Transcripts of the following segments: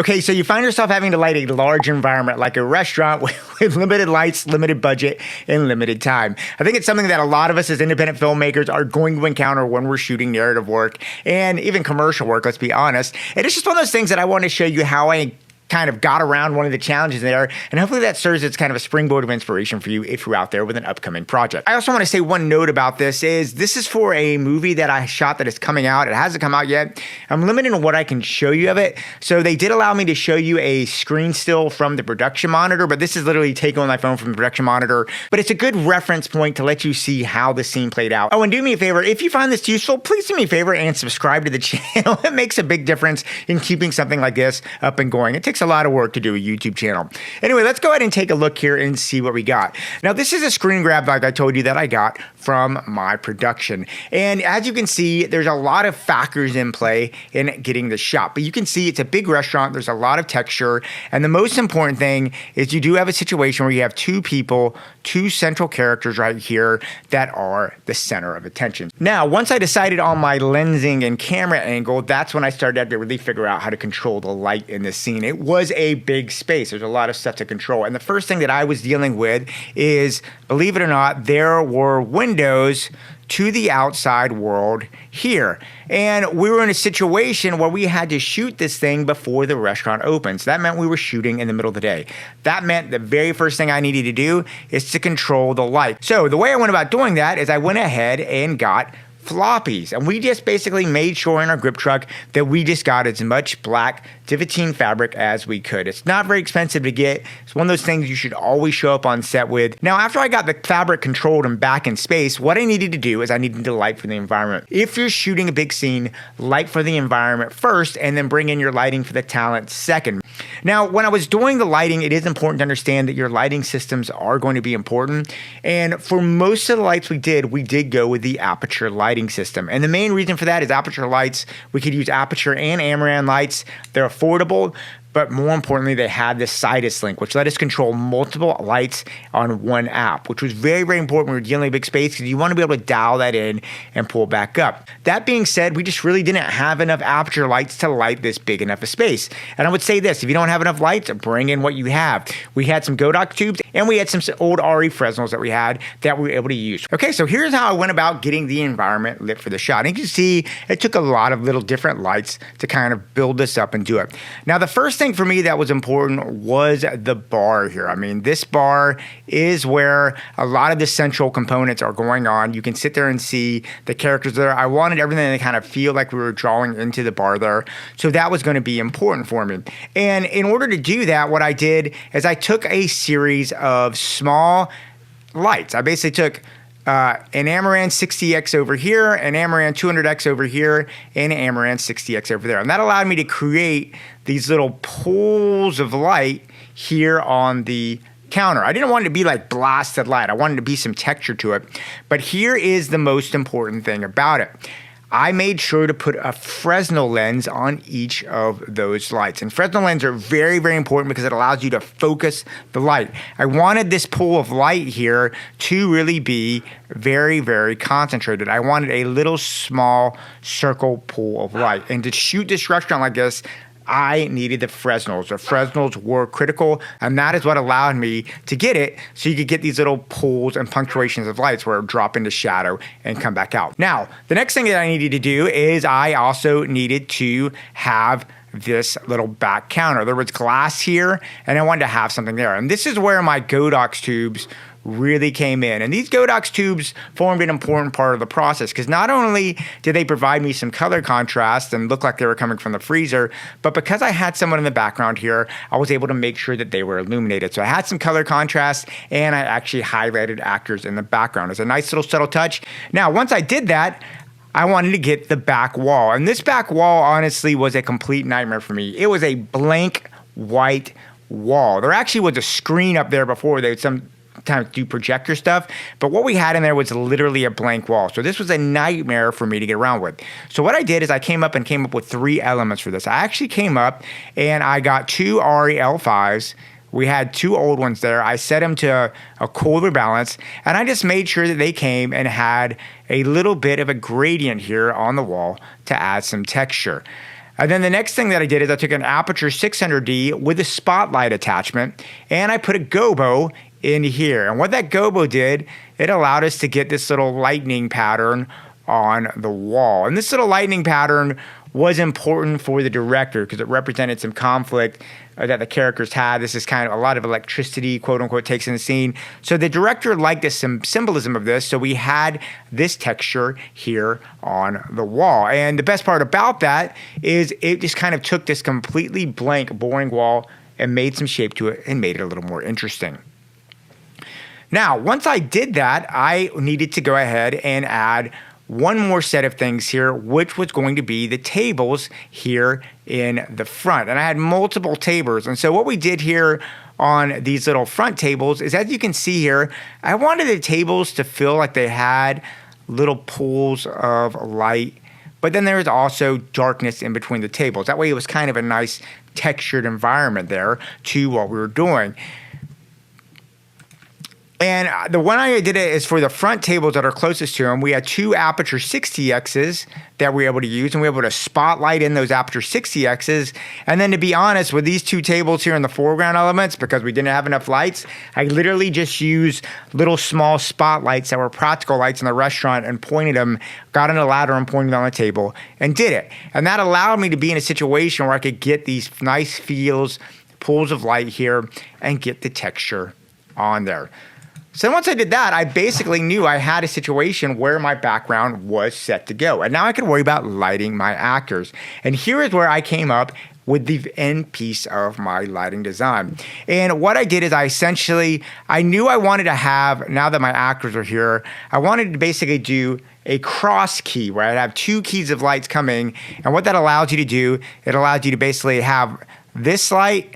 Okay, so you find yourself having to light a large environment like a restaurant with limited lights, limited budget, and limited time. I think it's something that a lot of us as independent filmmakers are going to encounter when we're shooting narrative work and even commercial work, let's be honest. And it's just one of those things that I want to show you how I kind of got around one of the challenges there, and hopefully that serves as kind of a springboard of inspiration for you if you're out there with an upcoming project. I also want to say one note about this is for a movie that I shot that is coming out. It hasn't come out yet. I'm limited on what I can show you of it. So they did allow me to show you a screen still from the production monitor, but this is literally taken on my phone from the production monitor. But it's a good reference point to let you see how the scene played out. Oh, and do me a favor, if you find this useful, please do me a favor and subscribe to the channel. It makes a big difference in keeping something like this up and going. It takes a lot of work to do a YouTube channel. Anyway, let's go ahead and take a look here and see what we got. Now, this is a screen grab, like I told you, that I got from my production. And as you can see, there's a lot of factors in play in getting the shot. But you can see it's a big restaurant. There's a lot of texture. And the most important thing is you do have a situation where you have two people, two central characters right here that are the center of attention. Now, once I decided on my lensing and camera angle, that's when I started to really figure out how to control the light in this scene. It was a big space. There's a lot of stuff to control. And the first thing that I was dealing with is, believe it or not, there were windows to the outside world here. And we were in a situation where we had to shoot this thing before the restaurant opens. That meant we were shooting in the middle of the day. That meant the very first thing I needed to do is to control the light. So the way I went about doing that is I went ahead and got floppies, and we just basically made sure in our grip truck that we just got as much black Tivitine fabric as we could. It's not very expensive to get. It's one of those things you should always show up on set with. Now, after I got the fabric controlled and back in space, what I needed to do is I needed to light for the environment. If you're shooting a big scene, light for the environment first, and then bring in your lighting for the talent second. Now, when I was doing the lighting, it is important to understand that your lighting systems are going to be important. And for most of the lights we did go with the aperture lighting system. And the main reason for that is aperture lights. We could use aperture and Amaran lights. They're affordable, but more importantly, they had this Sidus link, which let us control multiple lights on one app, which was very, very important when we're dealing with big space because you want to be able to dial that in and pull back up. That being said, we just really didn't have enough aperture lights to light this big enough a space. And I would say this, if you don't have enough lights, bring in what you have. We had some Godox tubes and we had some old RE Fresnels that we had that we were able to use. Okay, so here's how I went about getting the environment lit for the shot. And you can see it took a lot of little different lights to kind of build this up and do it. Now, the first thing for me that was important was the bar here. I mean, this bar is where a lot of the central components are going on. You can sit there and see the characters there. I wanted everything to kind of feel like we were drawing into the bar there. So that was going to be important for me. And in order to do that, what I did is I took a series of small lights. I basically took an Amaran 60X over here, an Amaran 200X over here, and an Amaran 60X over there. And that allowed me to create these little pools of light here on the counter. I didn't want it to be like blasted light. I wanted to be some texture to it. But here is the most important thing about it. I made sure to put a Fresnel lens on each of those lights. And Fresnel lenses are very, very important because it allows you to focus the light. I wanted this pool of light here to really be very, very concentrated. I wanted a little small circle pool of light. And to shoot this restaurant like this, I needed the Fresnels. The Fresnels were critical, and that is what allowed me to get it so you could get these little pools and punctuations of lights where it would drop into shadow and come back out. Now, the next thing that I needed to do is I also needed to have this little back counter. There was glass here, and I wanted to have something there. And this is where my Godox tubes really came in. And these Godox tubes formed an important part of the process because not only did they provide me some color contrast and look like they were coming from the freezer, but because I had someone in the background here, I was able to make sure that they were illuminated. So I had some color contrast and I actually highlighted actors in the background. It's a nice little subtle touch. Now, once I did that, I wanted to get the back wall. And this back wall, honestly, was a complete nightmare for me. It was a blank white wall. There actually was a screen up there before. They would sometimes do projector stuff, but what we had in there was literally a blank wall. So this was a nightmare for me to get around with. So what I did is I came up with 3 elements for this. I actually came up and I got 2 RE L5s. We had 2 old ones there. I set them to a cooler balance, and I just made sure that they came and had a little bit of a gradient here on the wall to add some texture. And then the next thing that I did is I took an Aperture 600D with a spotlight attachment, and I put a gobo in here. And what that gobo did, it allowed us to get this little lightning pattern on the wall. And this little lightning pattern was important for the director because it represented some conflict that the characters had. This is kind of a lot of electricity, quote unquote, takes in the scene. So the director liked some symbolism of this. So we had this texture here on the wall. And the best part about that is it just kind of took this completely blank, boring wall and made some shape to it and made it a little more interesting. Now, once I did that, I needed to go ahead and add one more set of things here, which was going to be the tables here in the front. And I had multiple tables. And so what we did here on these little front tables is, as you can see here, I wanted the tables to feel like they had little pools of light, but then there was also darkness in between the tables. That way it was kind of a nice textured environment there to what we were doing. And the one I did it is for the front tables that are closest to them. We had two Aperture 60Xs that we were able to use, and we were able to spotlight in those Aperture 60Xs. And then, to be honest, with these two tables here in the foreground elements, because we didn't have enough lights, I literally just used little small spotlights that were practical lights in the restaurant and pointed them, got on a ladder and pointed them on the table and did it. And that allowed me to be in a situation where I could get these nice feels, pools of light here, and get the texture on there. So once I did that, I basically knew I had a situation where my background was set to go. And now I could worry about lighting my actors. And here is where I came up with the end piece of my lighting design. And what I did is I knew I wanted to have, now that my actors are here, I wanted to basically do a cross key where I'd have two keys of lights coming. And what that allows you to do, it allows you to basically have this light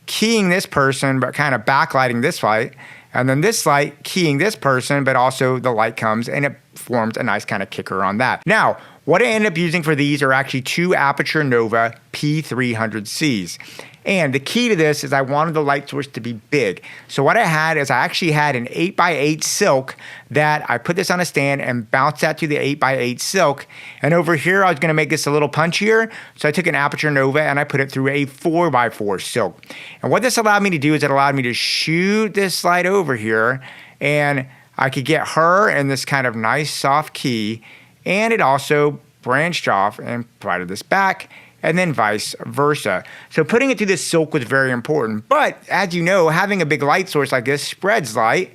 keying this person, but kind of backlighting this light. And then this light keying this person, but also the light comes and it forms a nice kind of kicker on that. Now, what I ended up using for these are actually two Aperture Nova P300Cs. And the key to this is I wanted the light source to be big. So what I had is I actually had an 8x8 silk that I put this on a stand and bounced that to the 8x8 silk. And over here, I was going to make this a little punchier. So I took an Aperture Nova and I put it through a 4x4 silk. And what this allowed me to do is it allowed me to shoot this light over here, and I could get her in this kind of nice soft key. And it also branched off and provided this back, and then vice versa. So putting it through this silk was very important. But as you know, having a big light source like this spreads light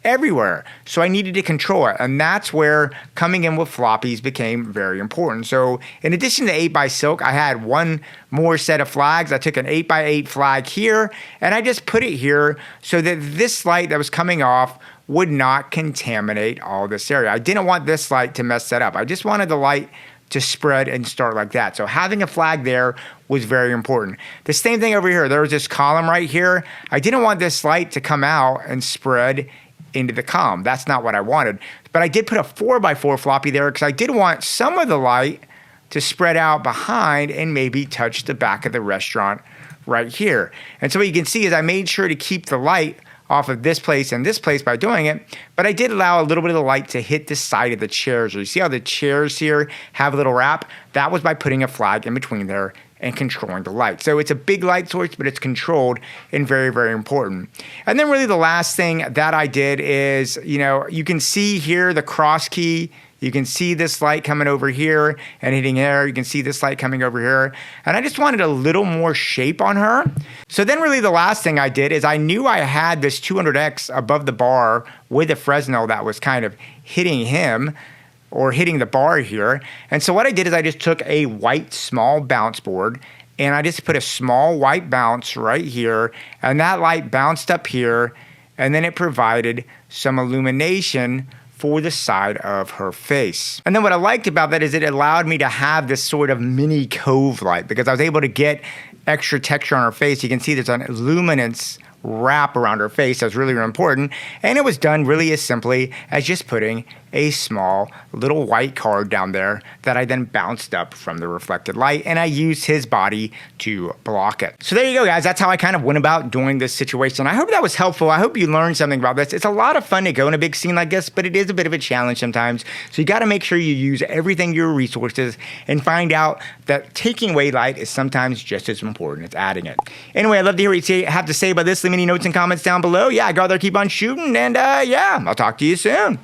everywhere. So I needed to control it. And that's where coming in with floppies became very important. So in addition to 8x silk, I had one more set of flags. I took an 8x8 flag here, and I just put it here so that this light that was coming off would not contaminate all this area. I didn't want this light to mess that up. I just wanted the light to spread and start like that. So having a flag there was very important. The same thing over here. There was this column right here. I didn't want this light to come out and spread into the column. That's not what I wanted. But I did put a 4x4 floppy there because I did want some of the light to spread out behind and maybe touch the back of the restaurant right here. And so what you can see is I made sure to keep the light off of this place and this place by doing it, but I did allow a little bit of the light to hit the side of the chairs. You see how the chairs here have a little wrap? That was by putting a flag in between there and controlling the light. So it's a big light source, but it's controlled and very, very important. And then really the last thing that I did is, you can see here the cross key. You can see this light coming over here and hitting there. You can see this light coming over here. And I just wanted a little more shape on her. So then really the last thing I did is I knew I had this 200X above the bar with a Fresnel that was kind of hitting him or hitting the bar here. And so what I did is I just took a white small bounce board and I just put a small white bounce right here. And that light bounced up here. And then it provided some illumination for the side of her face. And then what I liked about that is it allowed me to have this sort of mini cove light because I was able to get extra texture on her face. You can see there's an luminance wrap around her face that's really, really important. And it was done really as simply as just putting a small little white card down there that I then bounced up from the reflected light, and I used his body to block it. So there you go, guys. That's how I kind of went about doing this situation. I hope that was helpful. I hope you learned something about this. It's a lot of fun to go in a big scene like this, but it is a bit of a challenge sometimes. So you got to make sure you use everything your resources and find out that taking away light is sometimes just as important as adding it. Anyway, I'd love to hear what you have to say about this. Leave me any notes and comments down below. Yeah, go out there, keep on shooting, and yeah, I'll talk to you soon.